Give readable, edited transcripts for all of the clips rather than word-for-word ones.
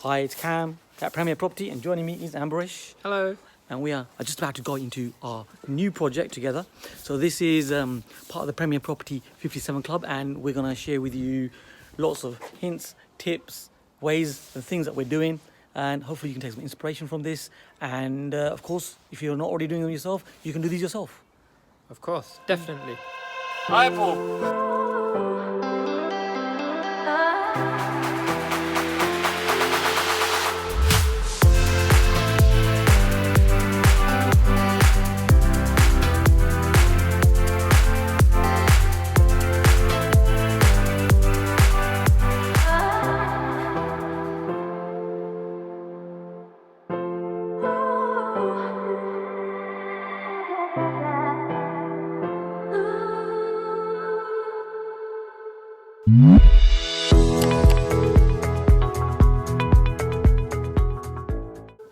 Hi, it's Cam at Premier Property, and joining me is Ambarish. Hello. And we are just about to go into our new project together. So this is part of the Premier Property 57 Club, and we're going to share with you lots of hints, tips, ways, and things that we're doing. And hopefully you can take some inspiration from this. And of course, if you're not already doing them yourself, you can do these yourself. Of course, definitely. Hi, Paul.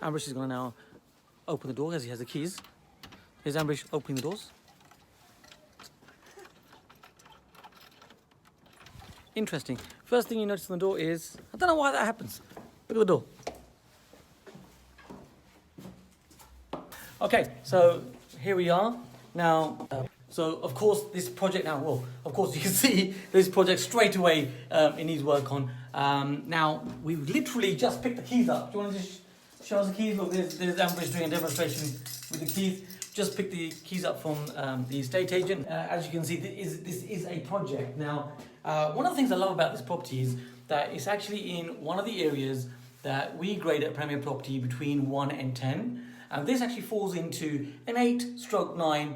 Ambarish is going to now open the door as he has the keys. Here's Ambarish opening the doors. Interesting. First thing you notice on the door is, I don't know why that happens. Look at the door. Okay, so here we are. Now, so of course this project now, well, of course you can see this project straight away it needs work on. Now, we've literally just picked the keys up. Do you want to just show us the keys? Look, there's Ambarish doing a demonstration with the keys. Just picked the keys up from the estate agent. As you can see, this is a project. Now, one of the things I love about this property is that it's actually in one of the areas that we grade at Premier Property between 1 and 10. And this actually falls into an 8/9,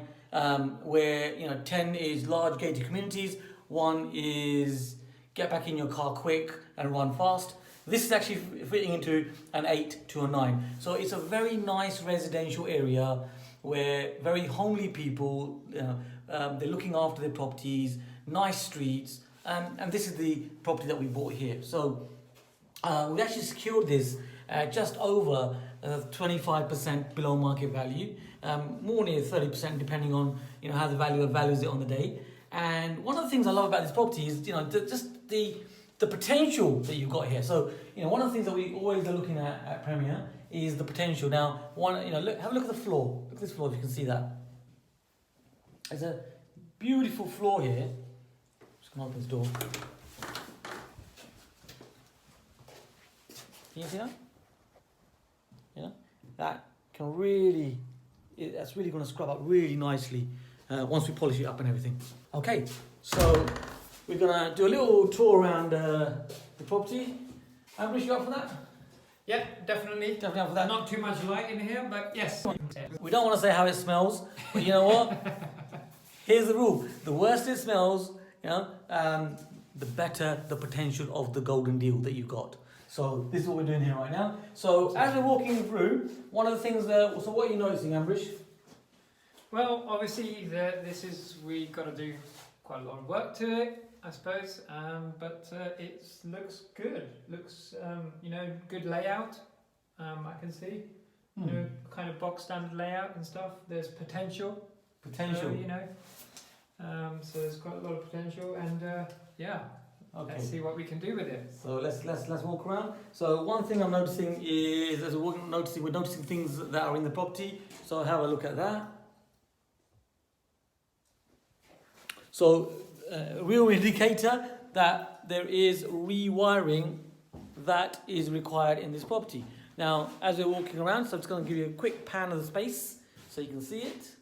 where 10 is large gated communities, 1 is get back in your car quick and run fast. This is actually fitting into an 8 to a 9. So it's a very nice residential area where very homely people, they're looking after their properties, nice streets, and this is the property that we bought here. So we actually secured this just over 25% below market value, more near 30% depending on how the valuer values it on the day. And one of the things I love about this property is just the potential that you've got here. So one of the things that we always are looking at Premier is the potential. Now, have a look at the floor. Look at this floor if you can see that. There's a beautiful floor here. Just gonna open this door. Can you see that? That can really, that's really going to scrub up really nicely once we polish it up and everything. Okay, so we're going to do a little tour around the property. Ambarish, you up for that? Yeah, definitely. Definitely up for that. Not too much light in here, but yes. We don't want to say how it smells, but you know what? Here's the rule. The worse it smells, the better the potential of the golden deal that you've got. So this is what we're doing here right now. So as we're walking through, one of the things so what are you noticing, Ambarish? Well, obviously we got to do quite a lot of work to it, I suppose. But it looks good. Looks good layout. I can see. Kind of box standard layout and stuff. There's potential. So there's quite a lot of potential, and yeah. Okay. Let's see what we can do with it. So let's walk around. So one thing I'm noticing is, we're noticing things that are in the property. So have a look at that. So a real indicator that there is rewiring that is required in this property. Now, as we're walking around, so I'm just going to give you a quick pan of the space so you can see it.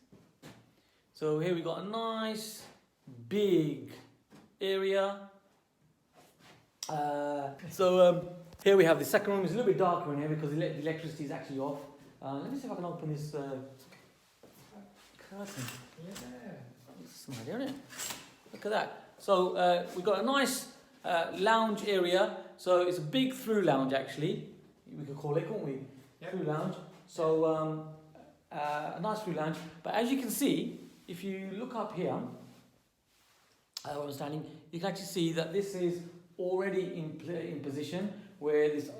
So here we've got a nice big area. Here we have the second room. It's a little bit darker in here because the electricity is actually off. Let me see if I can open this curtain. Yeah, it's nice, isn't it? Look at that. So we've got a nice lounge area. So it's a big through lounge actually. We could call it, couldn't we? Yep. Through lounge. So a nice through lounge. But as you can see, if you look up here, where I'm standing, you can actually see that this is already in position where this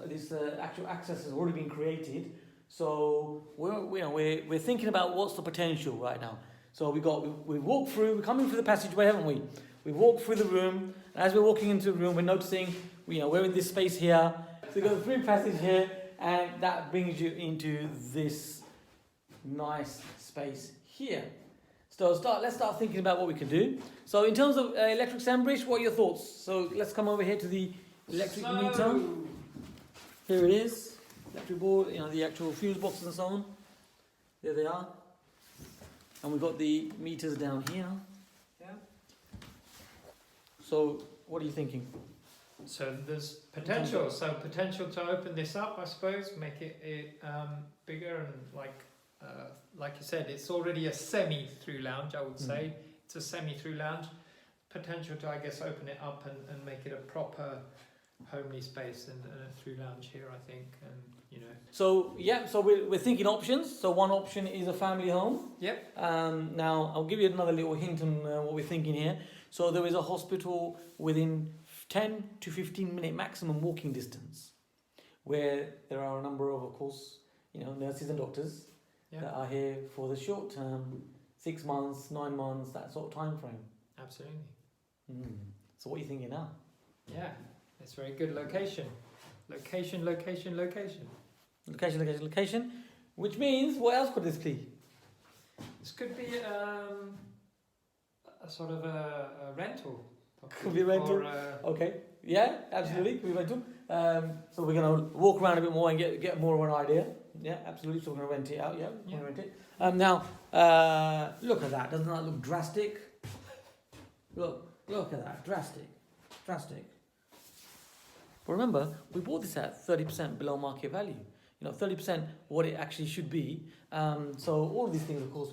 actual access has already been created. So we're thinking about what's the potential right now. So we've walked through, we're coming through the passageway, haven't we? We've walked through the room, and as we're walking into the room, we're noticing we're in this space here. you've got the free passage here, and that brings you into this nice space here. So let's start thinking about what we can do. So in terms of electric Ambarish, what are your thoughts? So let's come over here to the electric meter. Here it is, electric board, the actual fuse boxes and so on. There they are. And we've got the meters down here. Yeah. So what are you thinking? So there's potential. So potential to open this up, I suppose, make it bigger and like you said, it's already a semi-through lounge. I would say it's a semi-through lounge. Potential to, I guess, open it up and make it a proper homely space and a through lounge here, I think, and So we're thinking options. So one option is a family home. Yep. Now I'll give you another little hint on what we're thinking here. So there is a hospital within 10 to 15 minute maximum walking distance, where there are a number of course, nurses and doctors that are here for the short term, 6 months, 9 months, that sort of time frame. Absolutely. So what are you thinking now? Yeah, it's very good location. Location. Location. Which means, what else could this be? This could be a sort of a rental. Could be a rental. Okay. Yeah, absolutely. Could be rental. So we're going to walk around a bit more and get more of an idea. Yeah, absolutely. So we're going to rent it out. Yeah, we're going to rent it. Now, look at that. Doesn't that look drastic? Look at that. Drastic. But remember, we bought this at 30% below market value. 30% what it actually should be. So all of these things, of course,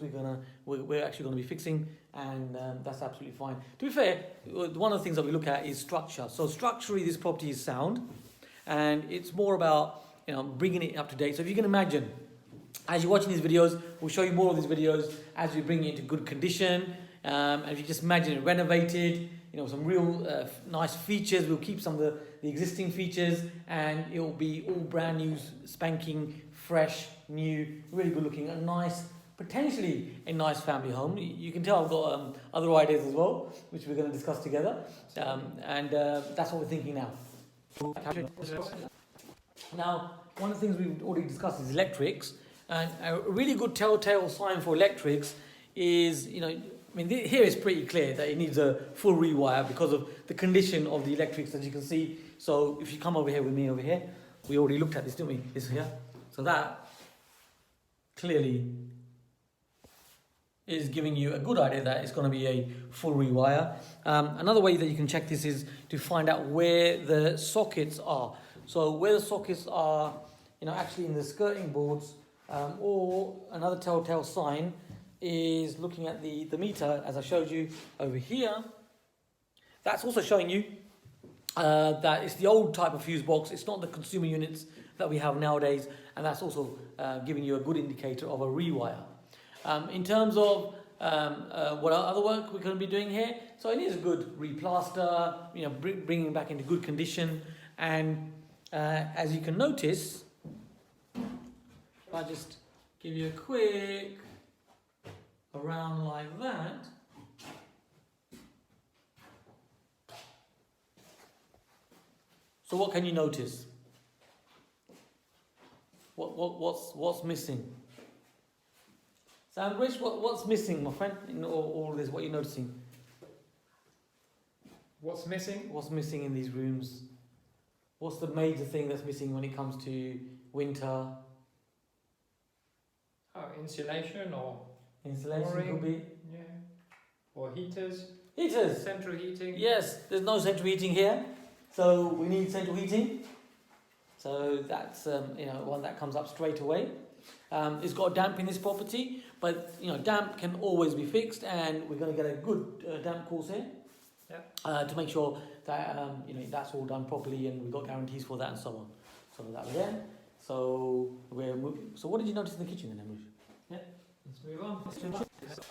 we're actually going to be fixing, and that's absolutely fine. To be fair, one of the things that we look at is structure. So structurally, this property is sound, and it's more about bringing it up to date. So if you can imagine, as you're watching these videos, we'll show you more of these videos as we bring it into good condition. And if you just imagine it renovated, some real nice features. We'll keep some of the existing features, and it will be all brand new, spanking, fresh, new, really good looking, potentially a nice family home. You can tell I've got other ideas as well, which we're going to discuss together. And that's what we're thinking now. Now, one of the things we've already discussed is electrics, and a really good telltale sign for electrics is, here it's pretty clear that it needs a full rewire because of the condition of the electrics, as you can see. So if you come over here with me over here, we already looked at this, didn't we? This here. So that clearly is giving you a good idea that it's going to be a full rewire. Another way that you can check this is to find out where the sockets are. So where the sockets are, actually in the skirting boards, or another telltale sign is looking at the meter, as I showed you over here. That's also showing you that it's the old type of fuse box. It's not the consumer units that we have nowadays, and that's also giving you a good indicator of a rewire. In terms of what other work we're going to be doing here, so it needs a good replaster, bringing it back into good condition, and as you can notice, if I just give you a quick around like that, so what can you notice? What's missing? So Ambarish, what's missing, my friend, in all this? What are you noticing? What's missing? What's missing in these rooms? What's the major thing that's missing when it comes to winter? Oh, insulation or Insulation flooring, could be. yeah, or heaters. Heaters. Central heating. Yes, there's no central heating here, so we need central heating. So that's one that comes up straight away. It's got damp in this property, but damp can always be fixed, and we're going to get a good damp course here. Yep. To make sure that that's all done properly, and we've got guarantees for that and so on. So that we're there. So we're moving. So what did you notice in the kitchen then, Ambarish? Yeah. Let's move on.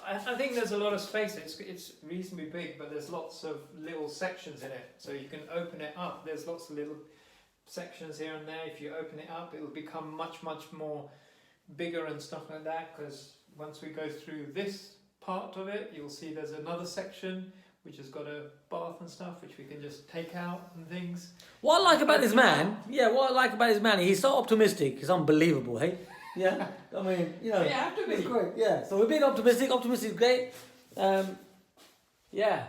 I think there's a lot of space. It's reasonably big, but there's lots of little sections in it, so you can open it up. There's lots of little sections here and there. If you open it up, it will become much more bigger and stuff like that, because once we go through this part of it, you'll see there's another section which has got a bath and stuff, which we can just take out and things. What I like about this man, he's so optimistic. He's unbelievable, hey? Yeah, I mean, you know, You have to be. it's great. Yeah, so we're being optimistic. Optimistic is great. Yeah,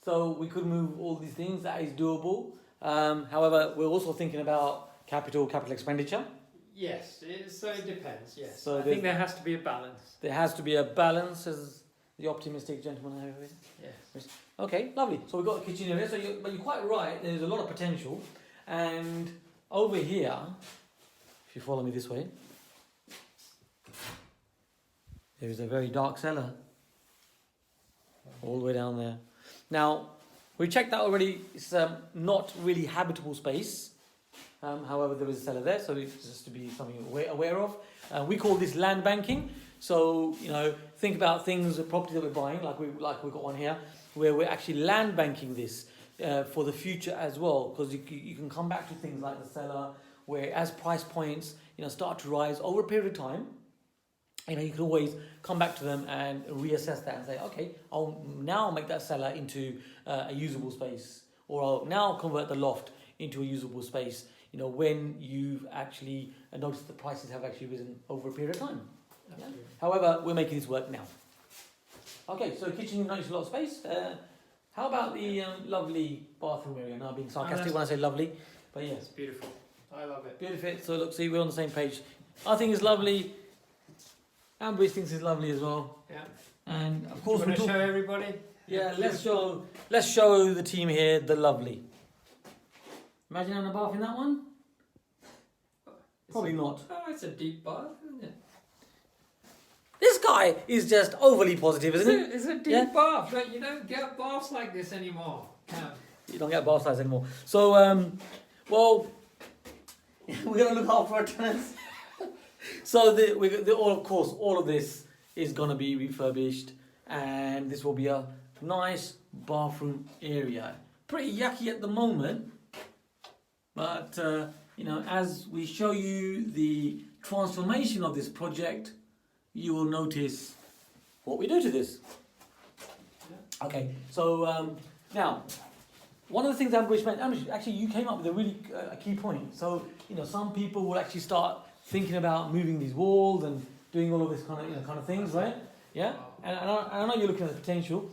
so we could move all these things. That is doable. However, we're also thinking about capital expenditure. Yes, so it depends. Yes, So I think there has to be a balance. There has to be a balance, as the optimistic gentleman over here. Yes. Okay, lovely. So we've got a kitchen area. But you're quite right. There's a lot of potential, and over here, if you follow me this way, there is a very dark cellar, all the way down there. Now, we checked that already. It's not really habitable space. However, there is a cellar there, so it's just to be something we're aware of. We call this land banking. So, you know, think about things, the property that we're buying, like we've got one here, where we're actually land banking this for the future as well, because you can come back to things like the cellar, where as price points, you know, start to rise over a period of time, you know, you can always come back to them and reassess that and say, okay, I'll now make that cellar into a usable space, or I'll now convert the loft into a usable space, you know, when you've actually noticed the prices have actually risen over a period of time. Yeah? However, we're making this work now. Okay, so kitchen, you notice a lot of space. How about the lovely bathroom area? Now, being sarcastic when I say lovely, but yes. It's beautiful. I love it. Beautiful. So look, see, we're on the same page. I think it's lovely. Ambarish thinks it's lovely as well. Yeah. And of course, we show everybody. Yeah, let's show the team here the lovely. Imagine having a bath in that one. Probably not. Oh, it's a deep bath, isn't it? This guy is just overly positive, isn't he? It's a deep bath. Like, you don't get baths like this anymore. Yeah. You don't get bath size anymore. So, well, we're gonna look after our tenants. So, all of this is gonna be refurbished, and this will be a nice bathroom area. Pretty yucky at the moment, but you know, as we show you the transformation of this project, you will notice what we do to this. Okay, so now, one of the things Ambarish mentioned, actually you came up with a really key point. So, you know, some people will actually start thinking about moving these walls and doing all of this kind of things, right? Yeah, and I know you're looking at the potential.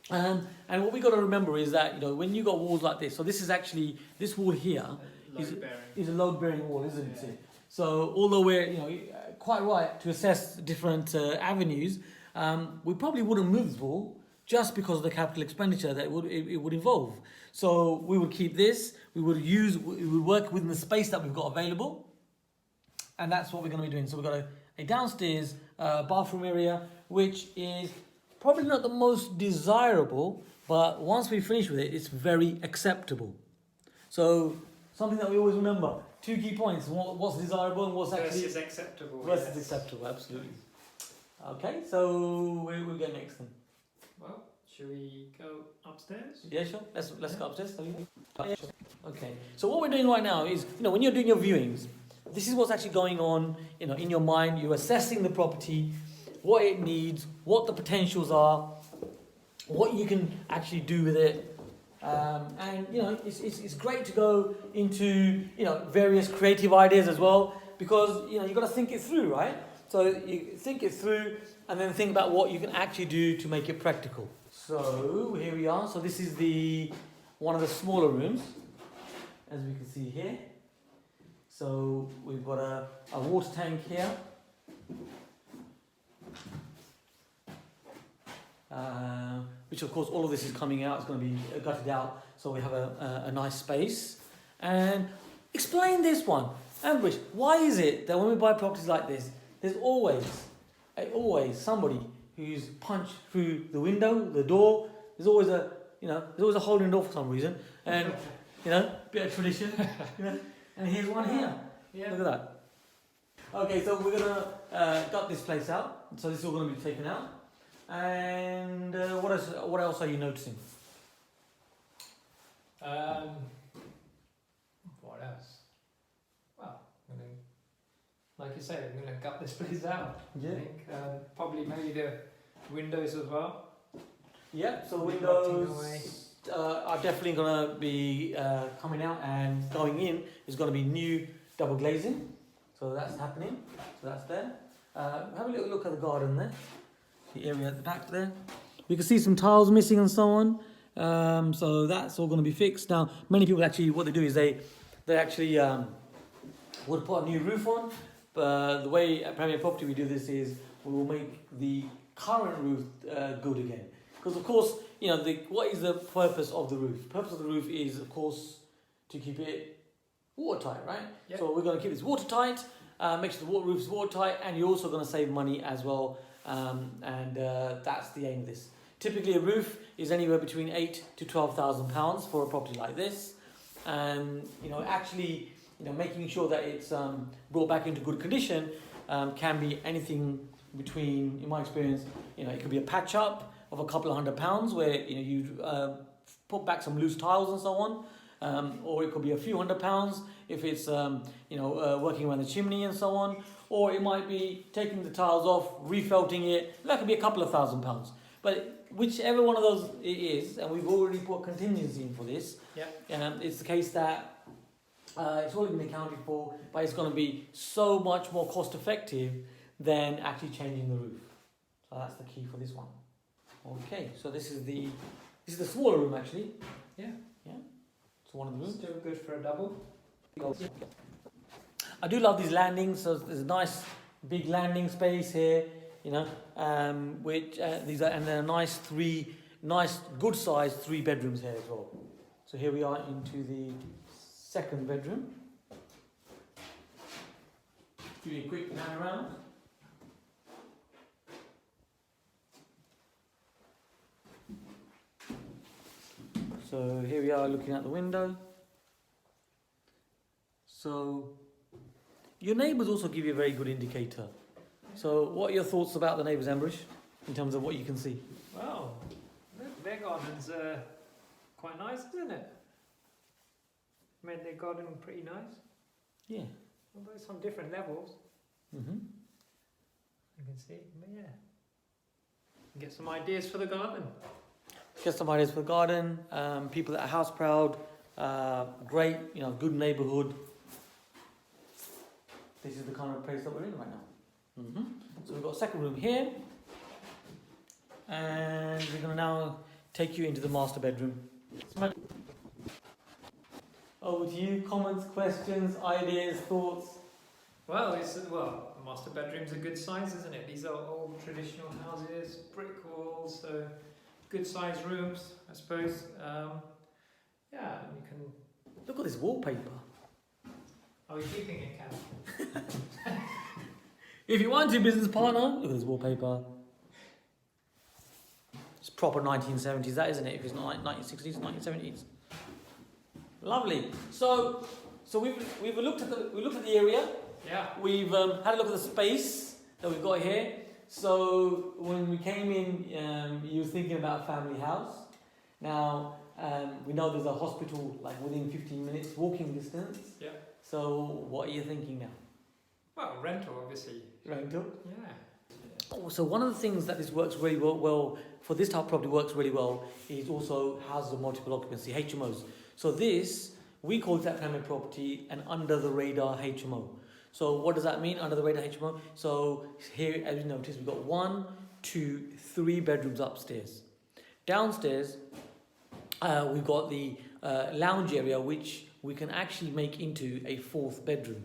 And what we got to remember is that, you know, when you got walls like this, so this is actually, this wall here is a load-bearing wall, isn't it? So although we're, you know, quite right to assess different avenues, we probably wouldn't move this wall just because of the capital expenditure that it would involve. So we would keep this, we would work within the space that we've got available, and that's what we're going to be doing. So we've got a downstairs bathroom area, which is probably not the most desirable, but once we finish with it, it's very acceptable. So something that we always remember, 2 key points: what's desirable and what's actually versus acceptable. versus acceptable. Absolutely. Okay, so where we go next then? Well, should we go upstairs? Yeah, sure. Let's go upstairs. Okay. So what we're doing right now is, you know, when you're doing your viewings, this is what's actually going on, you know, in your mind. You're assessing the property, what it needs, what the potentials are, what you can actually do with it. And you know, it's great to go into, you know, various creative ideas as well, because, you know, you've got to think it through, right? So you think it through and then think about what you can actually do to make it practical. So here we are. So this is one of the smaller rooms, as we can see here. So we've got a water tank here. Which of course all of this is coming out, it's going to be gutted out, so we have a nice space. And explain this one, Ambarish, why is it that when we buy properties like this, there's always somebody who's punched through the window, the door, there's always a hole in the door for some reason, and, you know, bit of tradition, you know, and here's one here. Yeah. Look at that. Okay, so we're going to gut this place out, so this is all going to be taken out. And what else are you noticing? What else? Well, like you said, I'm going to gut this place out. Yeah. I think probably maybe the windows as well. Yeah, so Rotting away. windows are definitely going to be coming out, and going in is going to be new double glazing. So that's happening. So that's there. Have a little look at the garden there, the area at the back there. We can see some tiles missing and so on. So that's all going to be fixed. Now, many people actually, what they do is they actually would put a new roof on. But the way at Premier Property we do this is we will make the current roof good again. Because of course, you know, what is the purpose of the roof? The purpose of the roof is, of course, to keep it watertight, right? Yep. So we're going to keep this watertight, make sure the roof is watertight, and you're also going to save money as well. And that's the aim of this. Typically, a roof is anywhere between £8,000 to £12,000 for a property like this. And you know, actually, you know, making sure that it's brought back into good condition can be anything between, in my experience, you know, it could be a patch up of a couple of £100 where you put back some loose tiles and so on, or it could be a few £100 if it's working around the chimney and so on, or it might be taking the tiles off, refelting it. That could be a couple of £1,000. But whichever one of those it is, and we've already put contingency in for this, it's the case that it's already been accounted for, but it's going to be so much more cost effective than actually changing the roof. So that's the key for this one. Okay, so this is the smaller room actually. Yeah. So one of the rooms. Still good for a double. I do love these landings. So there's a nice big landing space here. You know, which these are, and they're nice good sized 3 bedrooms here as well. So here we are into the second bedroom. Do a quick pan around. So here we are looking out the window. So your neighbours also give you a very good indicator. So what are your thoughts about the neighbours, Ambarish, in terms of what you can see? Well, their garden's quite nice, isn't it? Made their garden pretty nice. Yeah. Although it's on different levels, Mm-hmm. you can see. But yeah, get some ideas for the garden. Get some ideas for the garden. People that are house proud. Great, good neighbourhood. This is the kind of place that we're in right now. Mm-hmm. So we've got a second room here, and we're going to now take you into the master bedroom. Over to you. Comments, questions, ideas, thoughts. Well, the master bedroom's a good size, isn't it? These are old traditional houses, brick walls, so good sized rooms, I suppose. Yeah, and you can. Look at this wallpaper. Are we keeping it, Cam? If you want to, business partner, look at this wallpaper. It's proper 1970s, that isn't it? If it's not 1960s, 1970s. Lovely. So we've looked at the area. Yeah. We've had a look at the space that we've got here. So when we came in, you were thinking about a family house. Now we know there's a hospital like within 15 minutes walking distance. Yeah. So what are you thinking now? Well, rental, obviously. Rental. Yeah. Oh, so one of the things that this works really well for this type of property works really well is also houses of multiple occupancy, HMOs. So this, we call it at Family Property an under the radar HMO. So what does that mean, under the radar HMO? So here, as you notice, we've got 1, 2, 3 bedrooms upstairs. Downstairs, we've got the lounge area, which we can actually make into a 4th bedroom.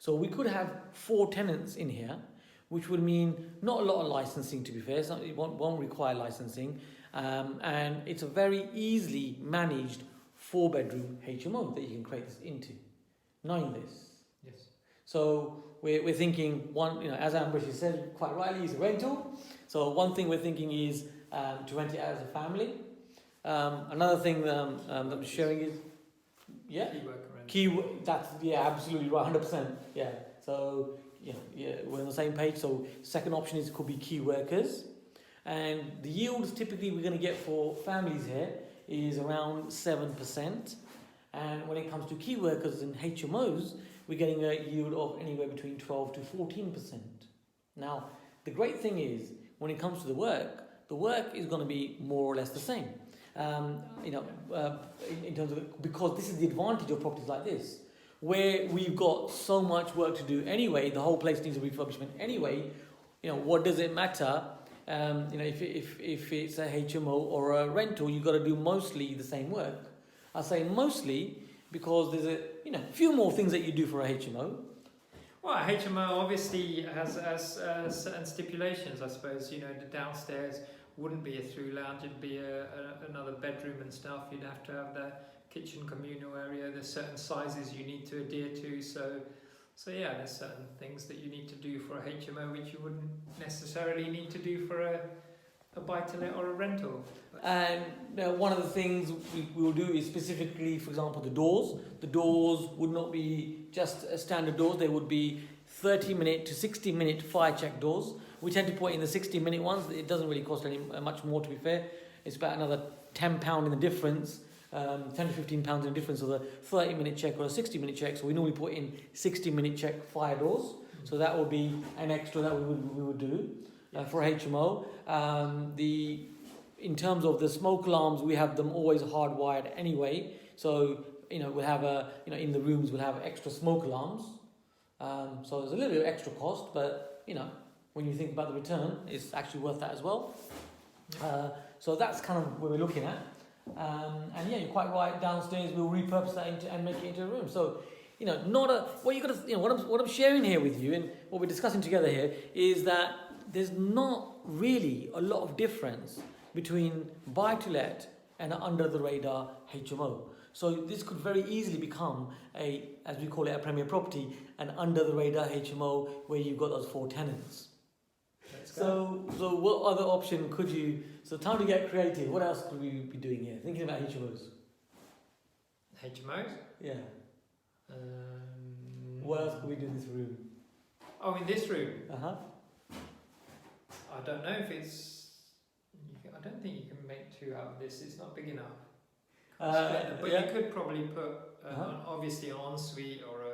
So we could have 4 tenants in here, which would mean not a lot of licensing, to be fair. It won't require licensing. And it's a very easily managed 4-bedroom HMO that you can create this into, knowing this. Yes. So we're thinking, one, as Ambarish said quite rightly, is a rental. So one thing we're thinking is to rent it out as a family. Another thing that I'm sharing is, Key worker rental. That's absolutely right, 100%. Yeah. So we're on the same page. So second option could be key workers, and the yields typically we're going to get for families here is around 7%, and when it comes to key workers and HMOs, we're getting a yield of anywhere between 12 to 14%. Now, the great thing is when it comes to the work, the work is going to be more or less the same. In terms of, because this is the advantage of properties like this, where we've got so much work to do anyway, the whole place needs a refurbishment anyway. What does it matter? If it's a HMO or a rental, you've got to do mostly the same work. I say mostly because there's a few more things that you do for a HMO. Well, a HMO obviously has certain stipulations, I suppose. The downstairs wouldn't be a through lounge, it'd be another bedroom and stuff. You'd have to have the kitchen communal area. There's certain sizes you need to adhere to. So yeah, there's certain things that you need to do for a HMO which you wouldn't necessarily need to do for a buy-to-let or a rental. And one of the things we will do is specifically, for example, the doors. The doors would not be just a standard doors. They would be 30-minute to 60-minute fire check doors. We tend to put in the 60-minute ones. It doesn't really cost much more, to be fair. It's about another £10 in the difference, 10 to 15 pounds in the difference of the 30-minute check or a 60-minute check. So we normally put in 60-minute check fire doors. So that would be an extra that we would do for HMO. In terms of the smoke alarms, we have them always hardwired anyway. So we'll have in the rooms we'll have extra smoke alarms. So there's a little bit of extra cost, but when you think about the return, it's actually worth that as well. So that's kind of where we're looking at. And yeah, you're quite right. Downstairs, we'll repurpose that and make it into a room. So, what I'm sharing here with you and what we're discussing together here is that there's not really a lot of difference between buy-to-let and an under-the-radar HMO. So this could very easily become as we call it, a premier property, an under-the-radar HMO where you've got those 4 tenants. So what other option could you... So time to get creative. What else could we be doing here? Thinking about HMOs. HMOs? Yeah. What else could we do in this room? Oh, in this room? Uh-huh. I don't know if it's... I don't think you can make 2 out of this. It's not big enough. But you could probably put, obviously, an ensuite or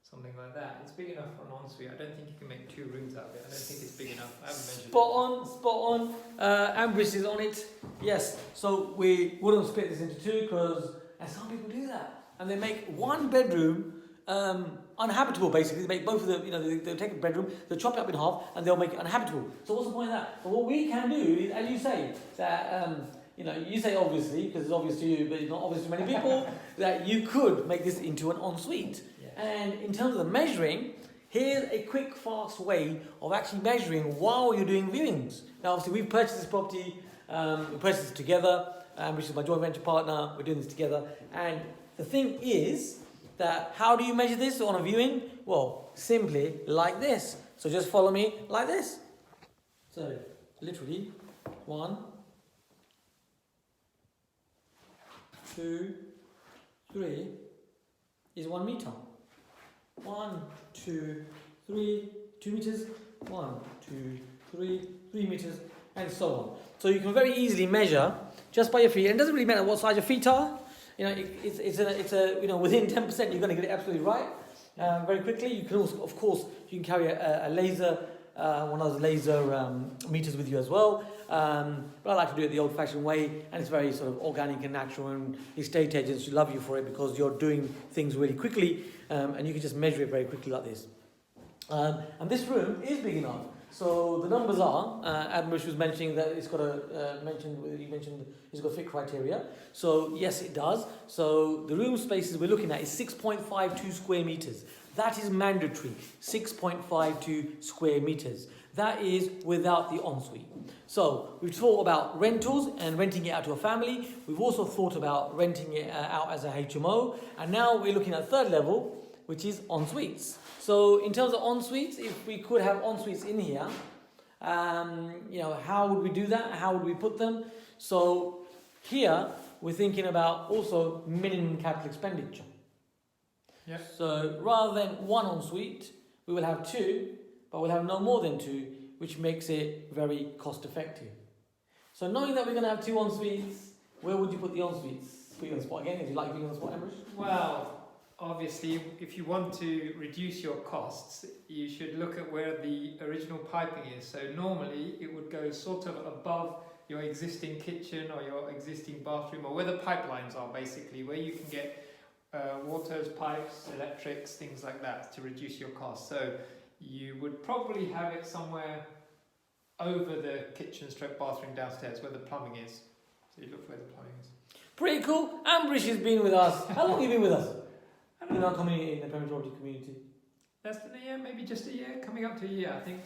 something like that. It's big enough for an ensuite. I don't think you can make 2 rooms out of it. I don't think it's big enough. I haven't measured it. Spot on. Ambarish is on it. Yes. So we wouldn't split this into 2 and some people do that. And they make 1 bedroom uninhabitable, basically. They make both of them, they'll take a bedroom, they'll chop it up in half, and they'll make it uninhabitable. So what's the point of that? But what we can do is, as you say, that... you say obviously, because it's obvious to you, but it's not obvious to many people, that you could make this into an ensuite. Yeah. And in terms of the measuring, here's a quick, fast way of actually measuring while you're doing viewings. Now, obviously, we've purchased this property, we purchased it together, which is my joint venture partner, we're doing this together. And the thing is that how do you measure this on a viewing? Well, simply like this. So just follow me like this. So, literally, 1, 2, 3 is 1 meter. 1, 2, 3, 2 meters. 1, 2, 3, 3 meters, and so on. So you can very easily measure just by your feet. And it doesn't really matter what size your feet are. It's within 10% you're going to get it absolutely right very quickly. You can also, of course, you can carry a laser, one of those laser meters with you as well. But I like to do it the old-fashioned way, and it's very sort of organic and natural, and estate agents love you for it because you're doing things really quickly, and you can just measure it very quickly like this. And this room is big enough. So the numbers are, Ambarish was mentioning that it's got you mentioned it's got fit criteria. So yes, it does. So the room spaces we're looking at is 6.52 square meters. That is mandatory, 6.52 square meters. That is without the ensuite. So we've thought about rentals and renting it out to a family. We've also thought about renting it out as a HMO. And now we're looking at 3rd level, which is en-suites. So in terms of en-suites, if we could have en-suites in here, how would we do that? How would we put them? So here we're thinking about also minimum capital expenditure. Yeah. So rather than 1 en-suite, we will have 2, but we'll have no more than 2, which makes it very cost effective. So knowing that we're going to have 2 en-suites, where would you put the en-suites? Put you on the spot again, if you like being on the spot, Ambarish? Well, obviously, if you want to reduce your costs, you should look at where the original piping is. So normally it would go sort of above your existing kitchen or your existing bathroom, or where the pipelines are, basically, where you can get waters, pipes, electrics, things like that to reduce your costs. So you would probably have it somewhere over the kitchen stroke bathroom downstairs where the plumbing is. So you look where the plumbing is. Pretty cool. Ambarish has been with us. How long have you been with us? In our community, in the Permanent community? Less than a year, maybe just a year, coming up to a year, I think.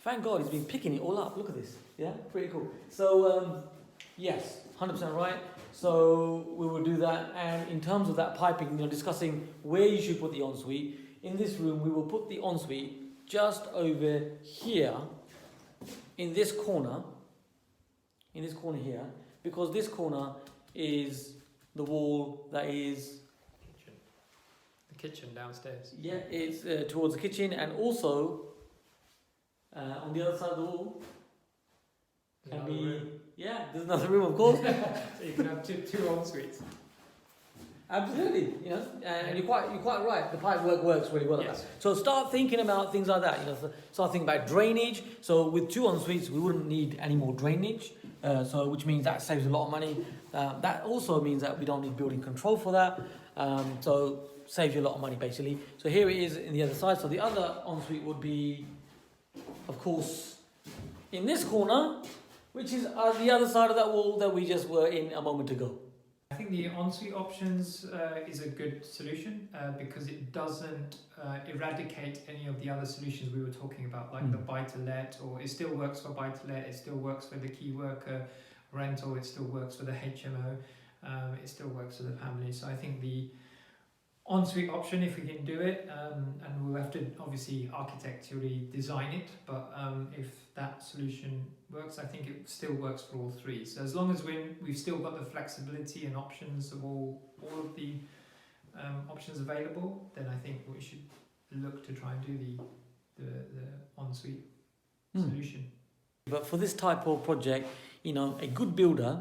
Thank God he's been picking it all up. Look at this. Yeah, pretty cool. So, yes, 100% right. So we will do that. And in terms of that piping, discussing where you should put the ensuite. In this room, we will put the ensuite just over here, in this corner here, because this corner is the wall that is... The kitchen downstairs. Yeah, it's towards the kitchen, and also on the other side of the wall can be room. Yeah, there's another room, of course. So you can have two ensuites. Absolutely, and you're quite right. The pipe works really well. Yes. So start thinking about things like that. Start thinking about drainage. So with 2 ensuites, we wouldn't need any more drainage. So which means that saves a lot of money. That also means that we don't need building control for that. So saves you a lot of money basically. So here it is in the other side. So the other ensuite would be, of course, in this corner, which is the other side of that wall that we just were in a moment ago. I think the ensuite options is a good solution because it doesn't eradicate any of the other solutions we were talking about, like the buy-to-let, or it still works for buy-to-let, it still works for the key worker rental, it still works for the HMO, it still works for the family. So I think the ensuite option, if we can do it, and we'll have to obviously architecturally design it, but if that solution works, I think it still works for all 3. So as long as we've still got the flexibility and options of all of the options available, then I think we should look to try and do the ensuite solution. But for this type of project, a good builder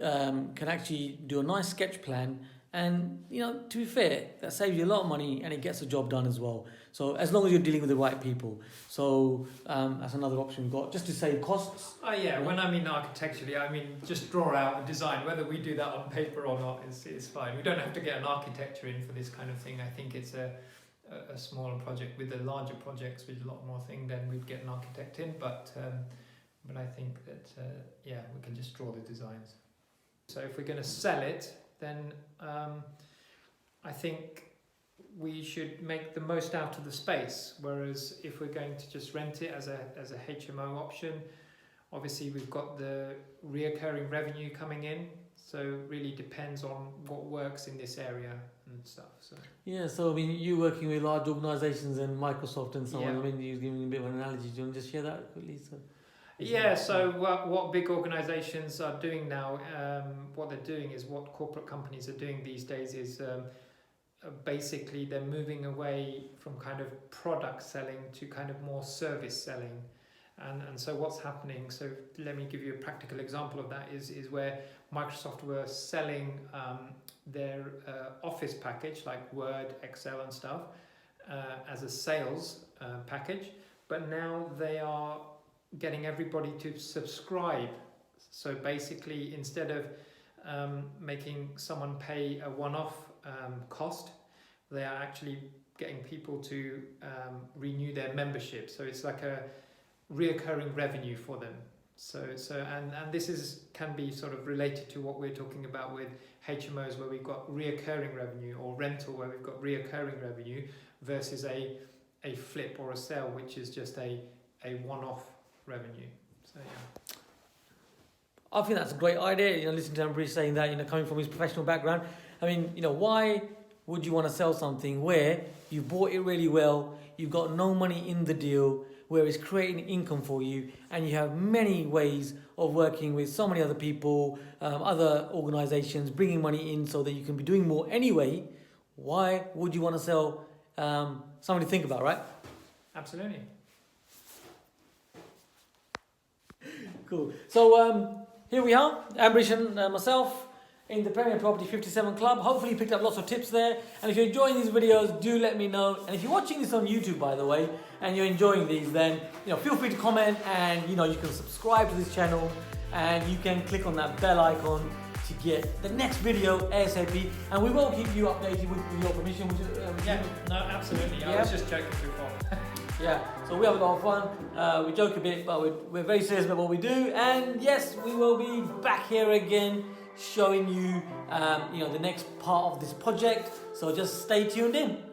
can actually do a nice sketch plan. And, to be fair, that saves you a lot of money and it gets the job done as well. So as long as you're dealing with the right people. So that's another option we've got, just to save costs. Oh yeah, when I mean architecturally, I mean just draw out a design. Whether we do that on paper or not is fine. We don't have to get an architecture in for this kind of thing. I think it's a smaller project. With the larger projects with a lot more thing, then we'd get an architect in. But I think that, we can just draw the designs. So if we're going to sell it, then I think we should make the most out of the space. Whereas if we're going to just rent it as a HMO option, obviously we've got the reoccurring revenue coming in. So it really depends on what works in this area and stuff. So yeah, so you working with large organisations and Microsoft and so on. Yeah. You're giving a bit of an analogy. Do you want to just share that quickly? Yeah, so what big organisations are doing now, what they're doing is what corporate companies are doing these days is basically they're moving away from kind of product selling to kind of more service selling. And so what's happening, so let me give you a practical example of that, is where Microsoft were selling their Office package, like Word, Excel and stuff, as a sales package, but now they are getting everybody to subscribe. So basically, instead of making someone pay a one-off cost, they are actually getting people to renew their membership. So it's like a reoccurring revenue for them. And this can be sort of related to what we're talking about with HMOs, where we've got reoccurring revenue, or rental where we've got reoccurring revenue, versus a flip or a sale, which is just a one-off revenue. So yeah, I think that's a great idea. Listen to Ambarish saying that, coming from his professional background. I mean, why would you want to sell something where you bought it really well, you've got no money in the deal, where it's creating income for you, and you have many ways of working with so many other people, other organisations, bringing money in so that you can be doing more anyway? Why would you want to sell? Something to think about, right? absolutely. Cool. So here we are, Ambarish and myself. in the Premier Property 57 Club. Hopefully you picked up lots of tips there. And if you're enjoying these videos, do let me know. And if you're watching this on YouTube, by the way, and you're enjoying these, then feel free to comment, and you can subscribe to this channel, and you can click on that bell icon to get the next video ASAP. And we will keep you updated with your permission. No, absolutely. I was just joking before. Yeah, so we have a lot of fun. We joke a bit, but we're very serious about what we do. And yes, we will be back here again, showing you, the next part of this project. So just stay tuned in.